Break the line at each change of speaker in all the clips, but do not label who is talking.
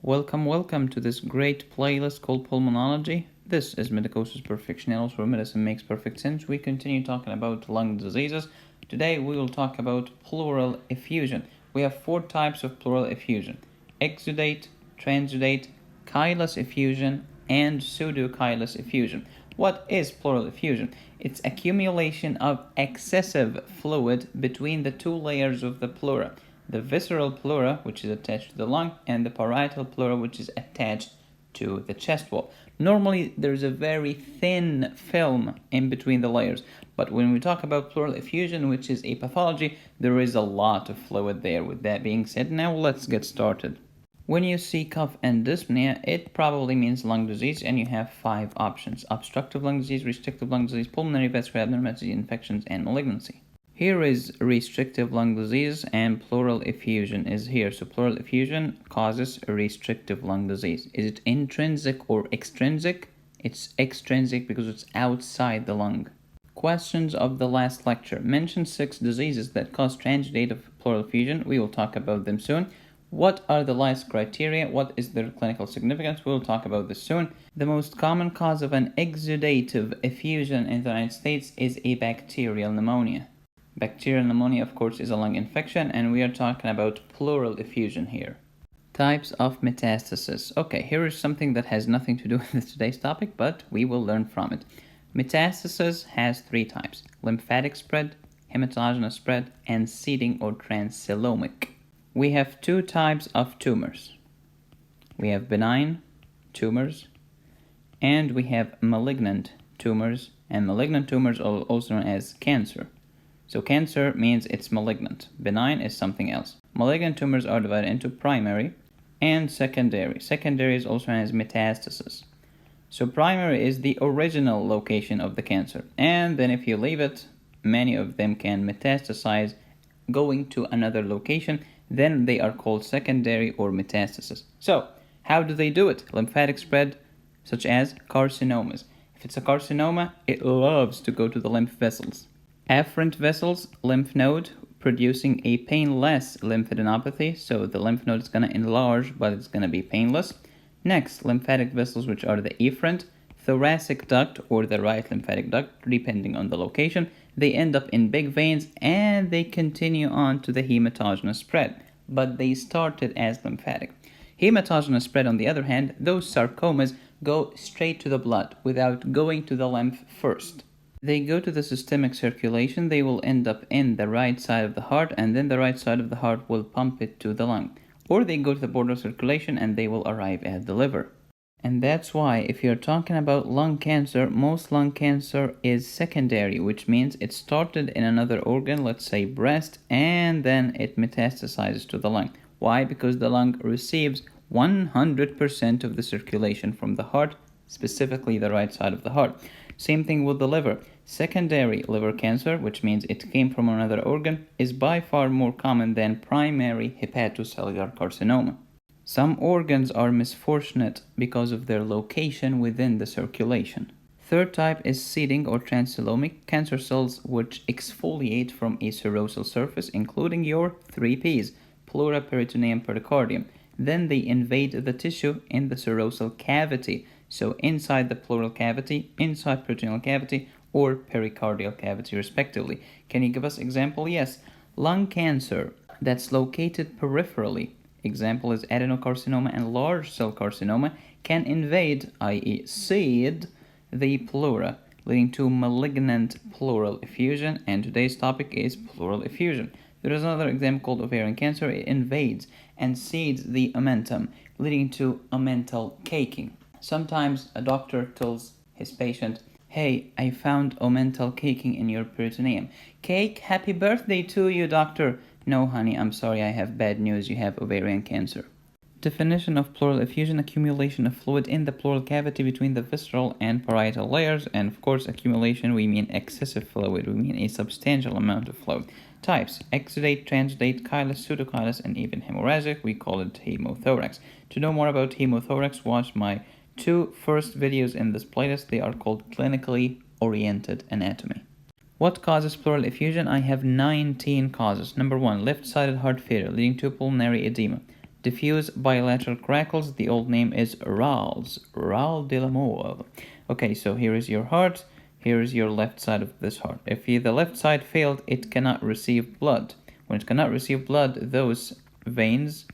Welcome to this great playlist called Pulmonology. This is Medicosis Perfectionalis, where medicine makes perfect sense. We continue talking about lung diseases. Today we will talk about pleural effusion. We have 4 types of pleural effusion: exudate, transudate, Kylas effusion, and Pseudocallus effusion. What is pleural effusion? It's accumulation of excessive fluid between the 2 layers of the pleura. The visceral pleura, which is attached to the lung, and the parietal pleura, which is attached to the chest wall. Normally, there's a very thin film in between the layers, but when we talk about pleural effusion, which is a pathology, there is a lot of fluid there. With that being said, now let's get started. When you see cough and dyspnea, it probably means lung disease, and you have 5 options: obstructive lung disease, restrictive lung disease, pulmonary vascular abnormality, infections, and malignancy. Here is restrictive lung disease, and pleural effusion is here. So pleural effusion causes a restrictive lung disease. Is it intrinsic or extrinsic? It's extrinsic because it's outside the lung. Questions of the last lecture. Mention 6 diseases that cause transudative pleural effusion. We will talk about them soon. What are the Lyss criteria? What is their clinical significance? We'll talk about this soon. The most common cause of an exudative effusion in the United States is a bacterial pneumonia. Bacterial pneumonia, of course, is a lung infection, and we are talking about pleural effusion here. Types of metastasis. Okay, here is something that has nothing to do with today's topic, but we will learn from it. Metastasis has 3 types: lymphatic spread, hematogenous spread, and seeding or transcellular. We have 2 types of tumors. We have benign tumors, and we have malignant tumors, and malignant tumors are also known as cancer. So cancer means it's malignant. Benign is something else. Malignant tumors are divided into primary and secondary. Secondary is also known as metastasis. So primary is the original location of the cancer. And then if you leave it, many of them can metastasize going to another location. Then they are called secondary or metastasis. So how do they do it? Lymphatic spread, such as carcinomas. If it's a carcinoma, it loves to go to the lymph vessels. Afferent vessels, lymph node, producing a painless lymphadenopathy. So the lymph node is going to enlarge, but it's going to be painless. Next, lymphatic vessels, which are the efferent, thoracic duct, or the right lymphatic duct, depending on the location. They end up in big veins, and they continue on to the hematogenous spread. But they started as lymphatic. Hematogenous spread, on the other hand, those sarcomas go straight to the blood without going to the lymph first. They go to the systemic circulation. They will end up in the right side of the heart, and then the right side of the heart will pump it to the lung. Or they go to the border circulation, and they will arrive at the liver. And that's why if you're talking about lung cancer, most lung cancer is secondary, which means it started in another organ, let's say breast, and then it metastasizes to the lung. Why? Because the lung receives 100% of the circulation from the heart, specifically the right side of the heart. Same thing with the liver. Secondary liver cancer, which means it came from another organ, is by far more common than primary hepatocellular carcinoma. Some organs are misfortunate because of their location within the circulation. Third type is seeding or transcellular cancer cells which exfoliate from a serosal surface, including your 3 Ps, pleura, peritoneum, pericardium. Then they invade the tissue in the serosal cavity, so inside the pleural cavity, inside peritoneal cavity, or pericardial cavity respectively. Can you give us example? Yes. Lung cancer that's located peripherally, example is adenocarcinoma and large cell carcinoma, can invade, i.e. seed, the pleura, leading to malignant pleural effusion, and today's topic is pleural effusion. There is another example called ovarian cancer. It invades and seeds the omentum, leading to omental caking. Sometimes a doctor tells his patient, "Hey, I found omental caking in your peritoneum." "Cake? Happy birthday to you, doctor." "No, honey, I'm sorry, I have bad news. You have ovarian cancer." Definition of pleural effusion: accumulation of fluid in the pleural cavity between the visceral and parietal layers. And of course, accumulation, we mean excessive fluid. We mean a substantial amount of fluid. Types: exudate, transudate, Kylas, Pseudocallus, and even hemorrhagic. We call it hemothorax. To know more about hemothorax, watch my 2 first videos in this playlist. They are called clinically oriented anatomy. What causes pleural effusion? I have 19 causes. Number 1, left-sided heart failure leading to pulmonary edema. Diffuse bilateral crackles, the old name is rales, ral de la mort. Okay, so here is your heart, here is your left side of this heart. If the left side failed, it cannot receive blood. When it cannot receive blood, those veins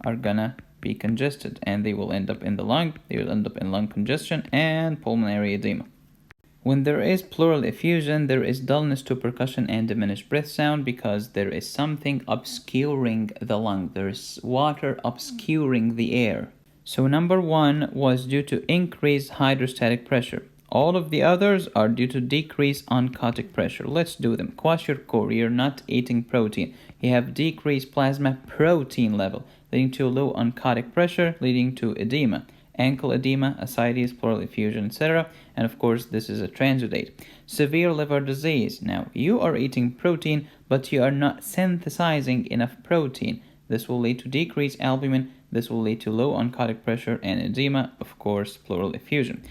are gonna be congested and they will end up in the lung, they will end up in lung congestion and pulmonary edema. When there is pleural effusion, there is dullness to percussion and diminished breath sound because there is something obscuring the lung. There is water obscuring the air. So number 1 was due to increased hydrostatic pressure. All of the others are due to decreased oncotic pressure. Let's do them. Kwashiorkor, you're not eating protein. You have decreased plasma protein level, leading to low oncotic pressure, leading to edema. Ankle edema, ascites, pleural effusion, etc. And of course, this is a transudate. Severe liver disease. Now, you are eating protein, but you are not synthesizing enough protein. This will lead to decreased albumin. This will lead to low oncotic pressure and edema, of course, pleural effusion.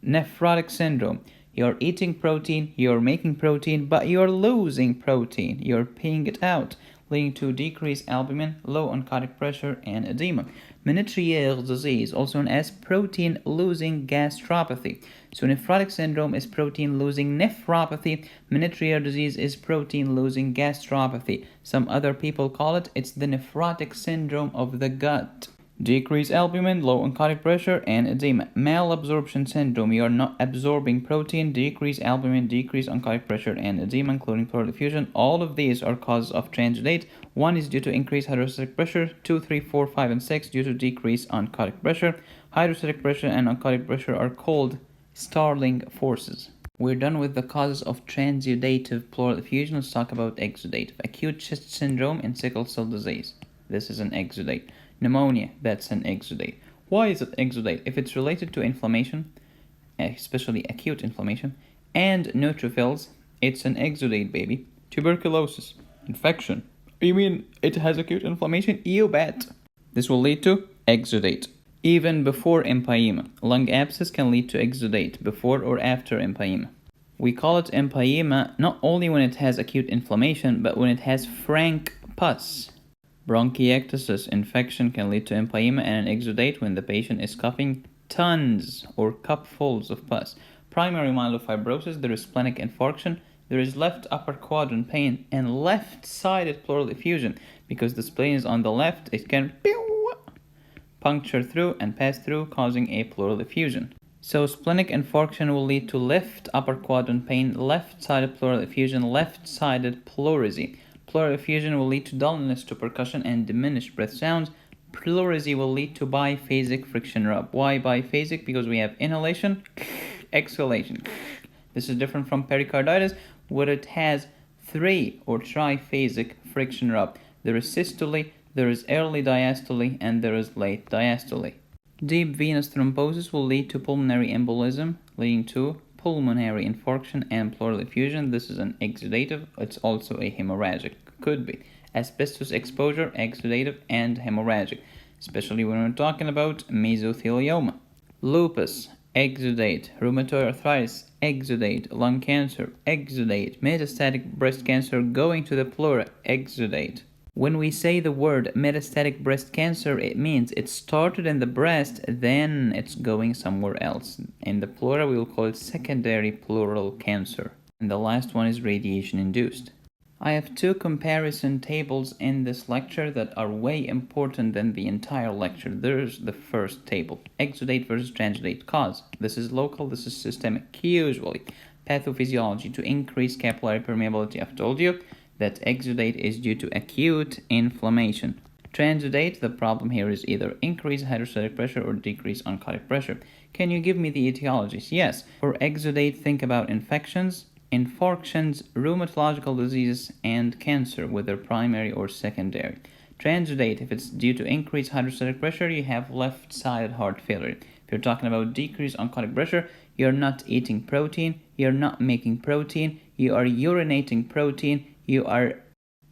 Nephrotic syndrome. You're eating protein, you're making protein, but you're losing protein. You're peeing it out, leading to decreased albumin, low oncotic pressure, and edema. Menetrier disease, also known as protein-losing gastropathy. So nephrotic syndrome is protein-losing nephropathy. Menetrier disease is protein-losing gastropathy. Some other people call it's the nephrotic syndrome of the gut. Decreased albumin, low oncotic pressure, and edema. Malabsorption syndrome, you are not absorbing protein, decreased albumin, decreased oncotic pressure, and edema, including pleural effusion. All of these are causes of transudate. 1 is due to increased hydrostatic pressure, 2, 3, 4, 5, and 6 due to decreased oncotic pressure. Hydrostatic pressure and oncotic pressure are called Starling forces. We're done with the causes of transudative pleural effusion. Let's talk about exudative. Acute chest syndrome and sickle cell disease. This is an exudate. Pneumonia, that's an exudate. Why is it exudate? If it's related to inflammation, especially acute inflammation, and neutrophils, it's an exudate, baby. Tuberculosis, infection. You mean it has acute inflammation? You bet. This will lead to exudate. Even before empyema. Lung abscess can lead to exudate before or after empyema. We call it empyema not only when it has acute inflammation, but when it has frank pus. Bronchiectasis infection can lead to empyema and an exudate when the patient is coughing tons or cupfuls of pus. Primary myelofibrosis, there is splenic infarction, there is left upper quadrant pain, and left-sided pleural effusion. Because the spleen is on the left, it can puncture through and pass through, causing a pleural effusion. So splenic infarction will lead to left upper quadrant pain, left-sided pleural effusion, left-sided pleurisy. Pleural effusion will lead to dullness to percussion and diminished breath sounds. Pleurisy will lead to biphasic friction rub. Why biphasic? Because we have inhalation, exhalation. This is different from pericarditis, where it has 3 or triphasic friction rub. There is systole, there is early diastole, and there is late diastole. Deep venous thrombosis will lead to pulmonary embolism, leading to pulmonary infarction and pleural effusion. This is an exudative. It's also a hemorrhagic. Could be. Asbestos exposure, exudative, and hemorrhagic, especially when we're talking about mesothelioma. Lupus, exudate. Rheumatoid arthritis, exudate. Lung cancer, exudate. Metastatic breast cancer going to the pleura, exudate. When we say the word metastatic breast cancer, it means it started in the breast, then it's going somewhere else. In the pleura, we will call it secondary pleural cancer. And the last one is radiation-induced. I have 2 comparison tables in this lecture that are way important than the entire lecture. There's the first table. Exudate versus transudate. Cause. This is local, this is systemic. Usually. Pathophysiology. To increase capillary permeability. I've told you that exudate is due to acute inflammation. Transudate, the problem here is either increased hydrostatic pressure or decreased oncotic pressure. Can you give me the etiologies? Yes. For exudate, think about infections, infarctions, rheumatological diseases, and cancer, whether primary or secondary. Transudate, if it's due to increased hydrostatic pressure, you have left-sided heart failure. If you're talking about decreased oncotic pressure, you're not eating protein, you're not making protein, you are urinating protein, you are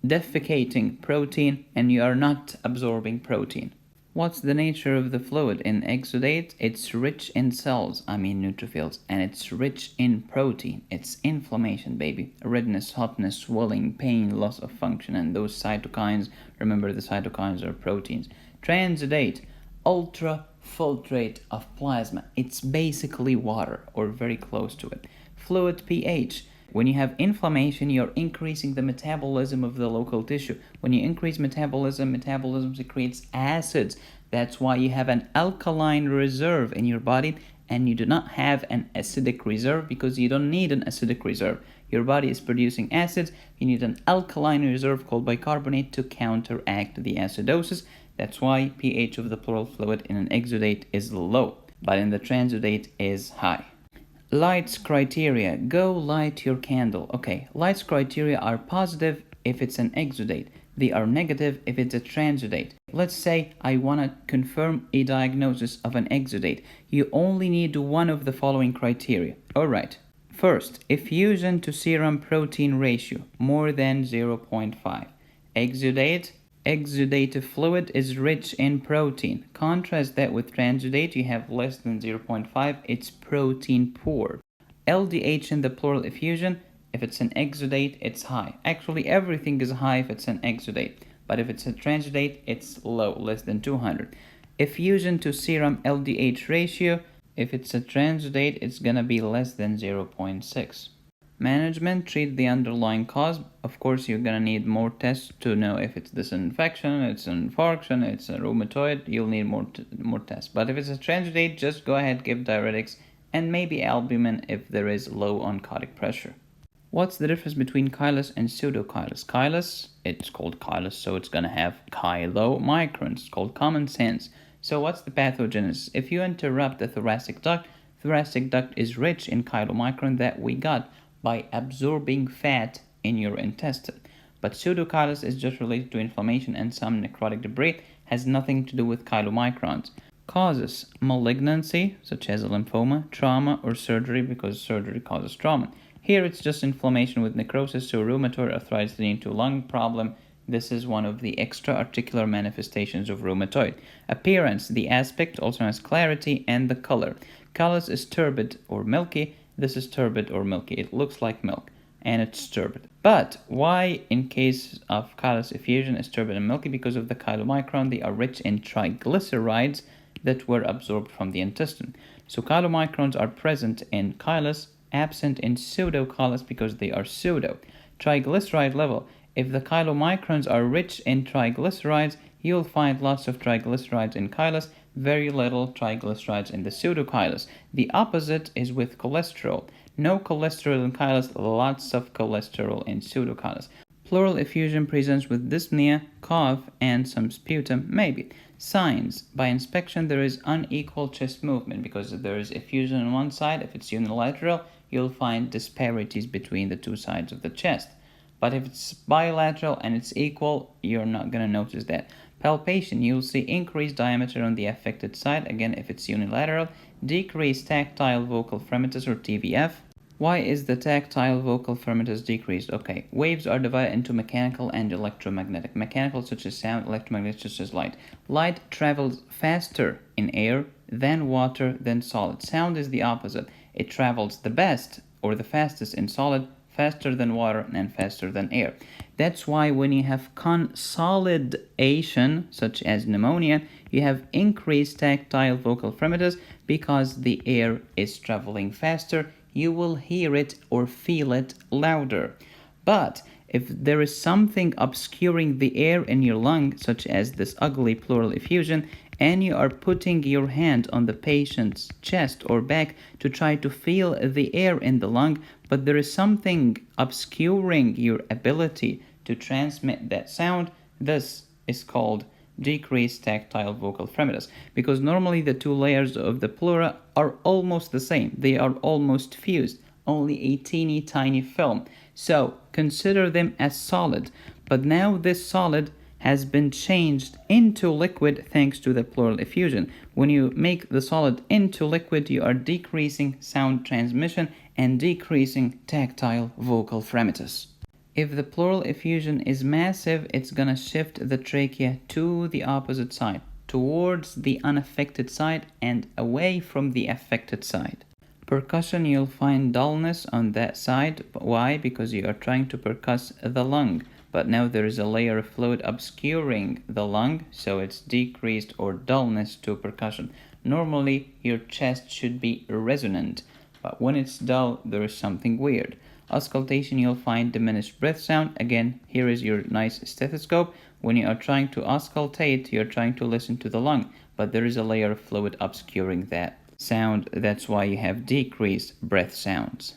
defecating protein, and you are not absorbing protein. What's the nature of the fluid? In exudate, it's rich in cells, neutrophils, and it's rich in protein. It's inflammation, baby. Redness, hotness, swelling, pain, loss of function, and those cytokines, remember the cytokines are proteins. Transudate, ultrafiltrate of plasma. It's basically water or very close to it. Fluid pH. When you have inflammation, you're increasing the metabolism of the local tissue. When you increase metabolism secretes acids. That's why you have an alkaline reserve in your body and you do not have an acidic reserve because you don't need an acidic reserve. Your body is producing acids. You need an alkaline reserve called bicarbonate to counteract the acidosis. That's why pH of the pleural fluid in an exudate is low, but in the transudate is high. Light's criteria. Go light your candle. Okay, light's criteria are positive if it's an exudate. They are negative if it's a transudate. Let's say I want to confirm a diagnosis of an exudate. You only need one of the following criteria. Alright. First, effusion to serum protein ratio more than 0.5. Exudate. Exudative fluid is rich in protein. Contrast that with transudate, you have less than 0.5, it's protein poor. LDH in the pleural effusion, if it's an exudate, it's high. Actually, everything is high if it's an exudate, but if it's a transudate, it's low, less than 200. Effusion to serum LDH ratio, if it's a transudate, it's gonna be less than 0.6. Management, treat the underlying cause. Of course, you're gonna need more tests to know if it's this infection, it's an infarction, it's a rheumatoid. You'll need more tests. But if it's a transudate, just go ahead, give diuretics, and maybe albumin if there is low oncotic pressure. What's the difference between Kylas and Pseudocallus? Kylas, it's called Kylas, so it's gonna have chylomicrons. It's called common sense. So what's the pathogenesis? If you interrupt the thoracic duct is rich in chylomicron that we got by absorbing fat in your intestine. But Pseudocallus is just related to inflammation and some necrotic debris, has nothing to do with chylomicrons. Causes: malignancy, such as a lymphoma, trauma, or surgery, because surgery causes trauma. Here it's just inflammation with necrosis, so rheumatoid arthritis leading to lung problem. This is one of the extra-articular manifestations of rheumatoid. Appearance: the aspect, also known as clarity, and the color. Callus is turbid or milky. This is turbid or milky. It looks like milk, and it's turbid. But why, in case of Kylas effusion, is turbid and milky? Because of the chylomicron, they are rich in triglycerides that were absorbed from the intestine. So chylomicrons are present in Kylas, absent in Pseudocallus because they are pseudo. Triglyceride level. If the chylomicrons are rich in triglycerides, you'll find lots of triglycerides in Kylas, very little triglycerides in the Pseudocallus. The opposite is with cholesterol. No cholesterol in Kylas, lots of cholesterol in Pseudocallus. Pleural effusion presents with dyspnea, cough, and some sputum, maybe. Signs: by inspection there is unequal chest movement because there is effusion on one side. If it's unilateral, you'll find disparities between the two sides of the chest. But if it's bilateral and it's equal, you're not going to notice that. Palpation: you'll see increased diameter on the affected side, again if it's unilateral. Decreased tactile vocal fremitus or TVF. Why is the tactile vocal fremitus decreased? Okay, waves are divided into mechanical and electromagnetic. Mechanical such as sound, electromagnetic such as light. Light travels faster in air than water than solid. Sound is the opposite. It travels the best or the fastest in solid, faster than water and faster than air. That's why when you have consolidation, such as pneumonia, you have increased tactile vocal fremitus because the air is traveling faster. You will hear it or feel it louder. But if there is something obscuring the air in your lung, such as this ugly pleural effusion, and you are putting your hand on the patient's chest or back to try to feel the air in the lung, but there is something obscuring your ability to transmit that sound, this is called decreased tactile vocal fremitus, because normally the two layers of the pleura are almost the same. They are almost fused, only a teeny tiny film. So consider them as solid, but now this solid has been changed into liquid thanks to the pleural effusion. When you make the solid into liquid, you are decreasing sound transmission and decreasing tactile vocal fremitus. If the pleural effusion is massive, it's gonna shift the trachea to the opposite side, towards the unaffected side and away from the affected side. Percussion, you'll find dullness on that side. Why? Because you are trying to percuss the lung. but now there is a layer of fluid obscuring the lung, so it's decreased or dullness to percussion. Normally, your chest should be resonant, but when it's dull, there is something weird. Auscultation, you'll find diminished breath sound. Again, here is your nice stethoscope. When you are trying to auscultate, you're trying to listen to the lung, but there is a layer of fluid obscuring that sound. That's why you have decreased breath sounds.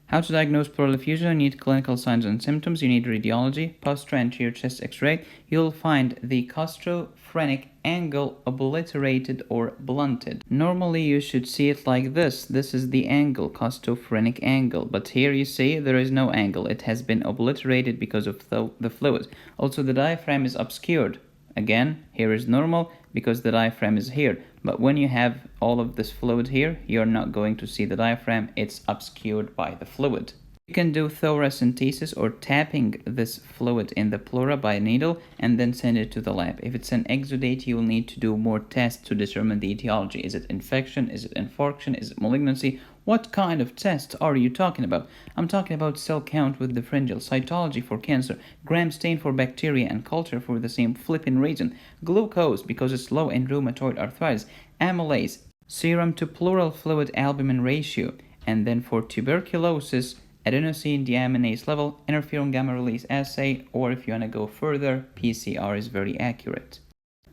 How to diagnose pleural effusion? You need clinical signs and symptoms. You need radiology, post-anterior chest x-ray. You'll find the costophrenic angle obliterated or blunted. Normally you should see it like this. This is the angle, costophrenic angle. But here you see there is no angle. It has been obliterated because of the fluid. Also the diaphragm is obscured. Again, here is normal because the diaphragm is here. But when you have all of this fluid here, you're not going to see the diaphragm. It's obscured by the fluid. You can do thoracentesis or tapping this fluid in the pleura by a needle and then send it to the lab. If it's an exudate, you will need to do more tests to determine the etiology. Is it infection? Is it infarction? Is it malignancy? What kind of tests are you talking about? I'm talking about cell count with differential, cytology for cancer, gram stain for bacteria and culture for the same flipping reason, glucose because it's low in rheumatoid arthritis, amylase, serum to pleural fluid albumin ratio, and then for tuberculosis, adenosine deaminase level, interferon gamma release assay, or if you want to go further, PCR is very accurate.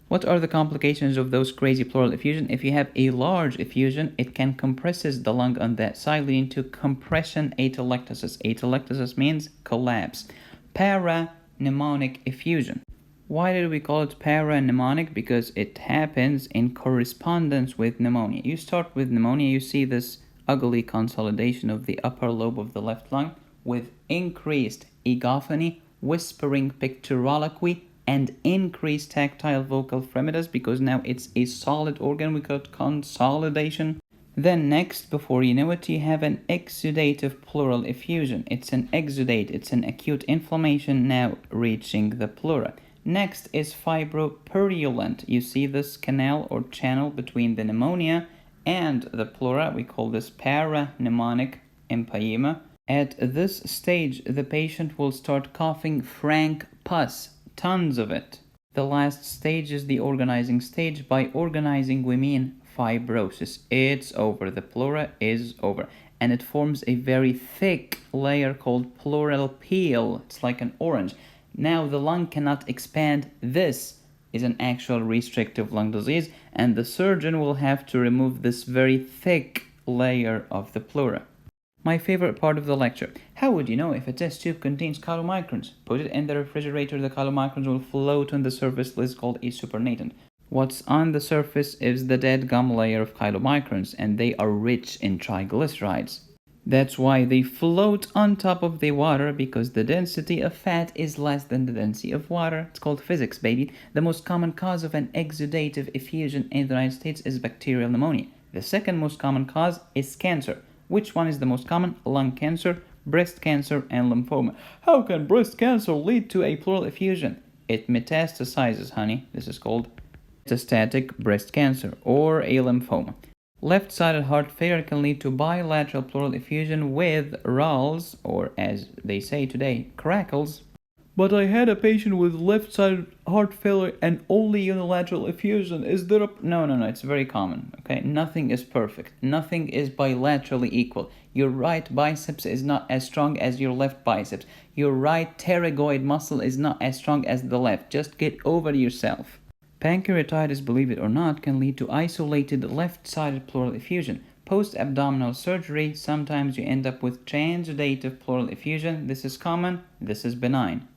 What are the complications of those crazy pleural effusion? If you have a large effusion, it can compresses the lung on that side, leading to compression atelectasis. Atelectasis means collapse. Paramnemonic effusion. Why did we call it paramnemonic? Because it happens in correspondence with pneumonia. You start with pneumonia, you see this ugly consolidation of the upper lobe of the left lung with increased egophony, whispering picturoloquy, and increased tactile vocal fremitus because now it's a solid organ. We call it consolidation. Then next, before you know it, you have an exudative pleural effusion. It's an exudate. It's an acute inflammation now reaching the pleura. Next is fibropurulent. You see this canal or channel between the pneumonia and the pleura. We call this paramnemonic empyema. At this stage, the patient will start coughing frank pus. Tons of it. The last stage is the organizing stage. By organizing, we mean fibrosis. It's over. The pleura is over. And it forms a very thick layer called pleural peel. It's like an orange. Now the lung cannot expand. This is an actual restrictive lung disease, and the surgeon will have to remove this very thick layer of the pleura. My favorite part of the lecture. How would you know if a test tube contains chylomicrons? Put it in the refrigerator, the chylomicrons will float on the surface. This is called a supernatant. What's on the surface is the dead gum layer of chylomicrons, and they are rich in triglycerides. That's why they float on top of the water, because the density of fat is less than the density of water. It's called physics, baby. The most common cause of an exudative effusion in the United States is bacterial pneumonia. The second most common cause is cancer. Which one is the most common? Lung cancer, breast cancer, and lymphoma. How can breast cancer lead to a pleural effusion? It metastasizes, honey. This is called metastatic breast cancer or a lymphoma. Left-sided heart failure can lead to bilateral pleural effusion with rales, or as they say today, crackles. But I had a patient with left-sided heart failure and only unilateral effusion. Is there a... No, it's very common, okay? Nothing is perfect. Nothing is bilaterally equal. Your right biceps is not as strong as your left biceps. Your right pterygoid muscle is not as strong as the left. Just get over yourself. Pancreatitis, believe it or not, can lead to isolated left-sided pleural effusion. Post-abdominal surgery, sometimes you end up with transudative pleural effusion. This is common. This is benign.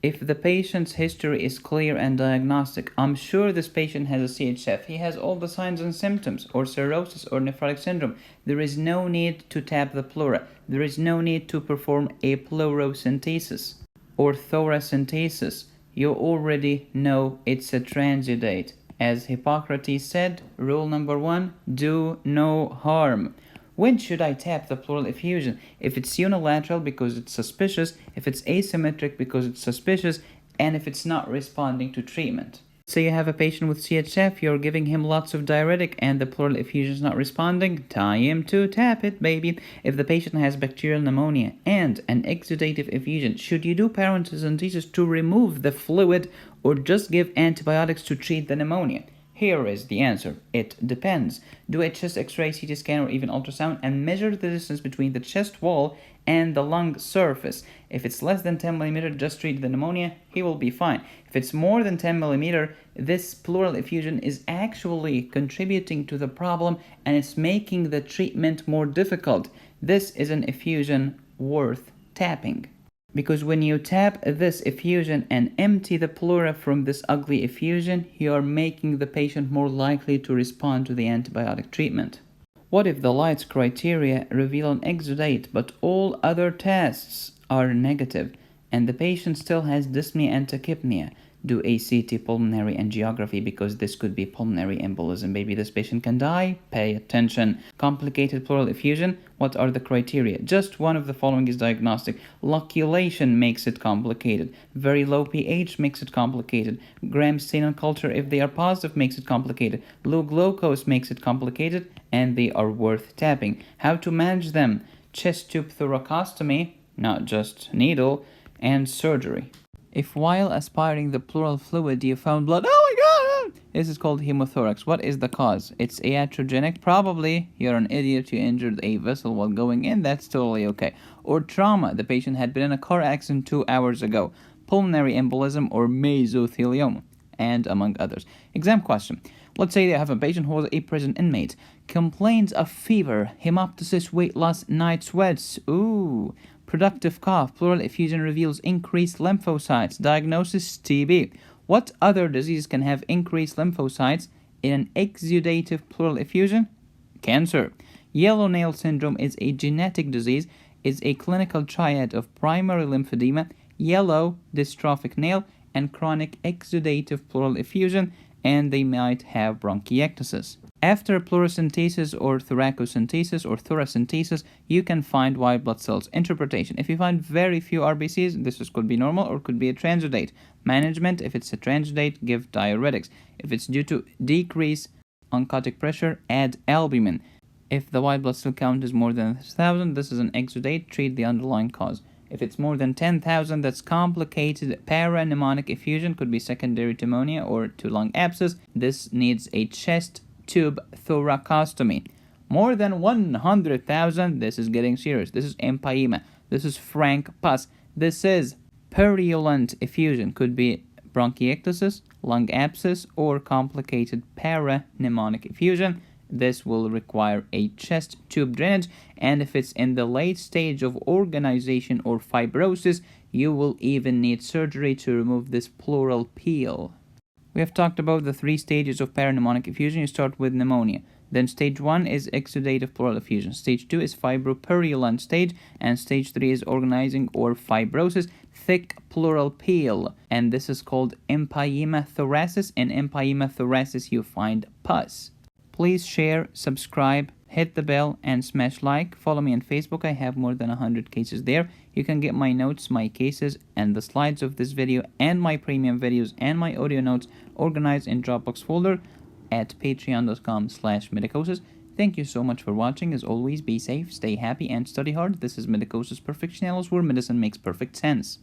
If the patient's history is clear and diagnostic, I'm sure this patient has a CHF. He has all the signs and symptoms, or cirrhosis or nephrotic syndrome. There is no need to tap the pleura. There is no need to perform a pleurocentesis or thoracentesis. You already know it's a transudate. As Hippocrates said, rule number 1, do no harm. When should I tap the pleural effusion? If it's unilateral, because it's suspicious, if it's asymmetric, because it's suspicious, and if it's not responding to treatment. Say you have a patient with CHF, you're giving him lots of diuretic and the pleural effusion is not responding, time to tap it, baby. If the patient has bacterial pneumonia and an exudative effusion, should you do paracentesis to remove the fluid or just give antibiotics to treat the pneumonia? Here is the answer. It depends. Do a chest x-ray, CT scan, or even ultrasound and measure the distance between the chest wall and the lung surface. If it's less than 10 mm, just treat the pneumonia, he will be fine. If it's more than 10 mm, this pleural effusion is actually contributing to the problem and it's making the treatment more difficult. This is an effusion worth tapping. Because when you tap this effusion and empty the pleura from this ugly effusion, you are making the patient more likely to respond to the antibiotic treatment. What if the lights criteria reveal an exudate, but all other tests are negative, and the patient still has dyspnea and tachypnea? Do a CT pulmonary angiography because this could be pulmonary embolism. Maybe this patient can die. Pay attention. Complicated pleural effusion. What are the criteria? Just one of the following is diagnostic. Loculation makes it complicated. Very low pH makes it complicated. Gram stain on culture, if they are positive, makes it complicated. Low glucose makes it complicated, and they are worth tapping. How to manage them? Chest tube thoracostomy, not just needle, and surgery. If while aspiring the pleural fluid you found blood, oh my god, this is called hemothorax. What is the cause? It's iatrogenic. Probably you're an idiot, you injured a vessel while going in, that's totally okay. Or trauma, the patient had been in a car accident 2 hours ago. Pulmonary embolism or mesothelium, and among others. Exam question. Let's say they have a patient who was a prison inmate. Complains of fever, hemoptysis, weight loss, night sweats. Ooh. Productive cough. Pleural effusion reveals increased lymphocytes. Diagnosis TB. What other disease can have increased lymphocytes in an exudative pleural effusion? Cancer. Yellow nail syndrome is a genetic disease. It's a clinical triad of primary lymphedema, yellow dystrophic nail, and chronic exudative pleural effusion, and they might have bronchiectasis. After pleurocentesis or thoracocentesis or thoracentesis, you can find white blood cells. Interpretation. If you find very few RBCs, this could be normal or could be a transudate. Management. If it's a transudate, give diuretics. If it's due to decrease oncotic pressure, add albumin. If the white blood cell count is more than 1,000, this is an exudate. Treat the underlying cause. If it's more than 10,000, that's complicated parapneumonic effusion, could be secondary to pneumonia or to lung abscess. This needs a chest tube thoracostomy. More than 100,000, this is getting serious. This is empyema. This is frank pus. This is purulent effusion. Could be bronchiectasis, lung abscess, or complicated parapneumonic effusion. This will require a chest tube drainage, and if it's in the late stage of organization or fibrosis, you will even need surgery to remove this pleural peel. We have talked about the 3 stages of parapneumonic effusion. You start with pneumonia. Then stage 1 is exudative pleural effusion. Stage 2 is fibropurulent stage. And stage 3 is organizing or fibrosis, thick pleural peel. And this is called empyema thoracis. In empyema thoracis, you find pus. Please share, subscribe, hit the bell, and smash like. Follow me on Facebook. I have more than 100 cases there. You can get my notes, my cases, and the slides of this video, and my premium videos, and my audio notes organized in Dropbox folder at patreon.com/medicosis. Thank you so much for watching. As always, be safe, stay happy, and study hard. This is Medicosis Perfectionalis, where medicine makes perfect sense.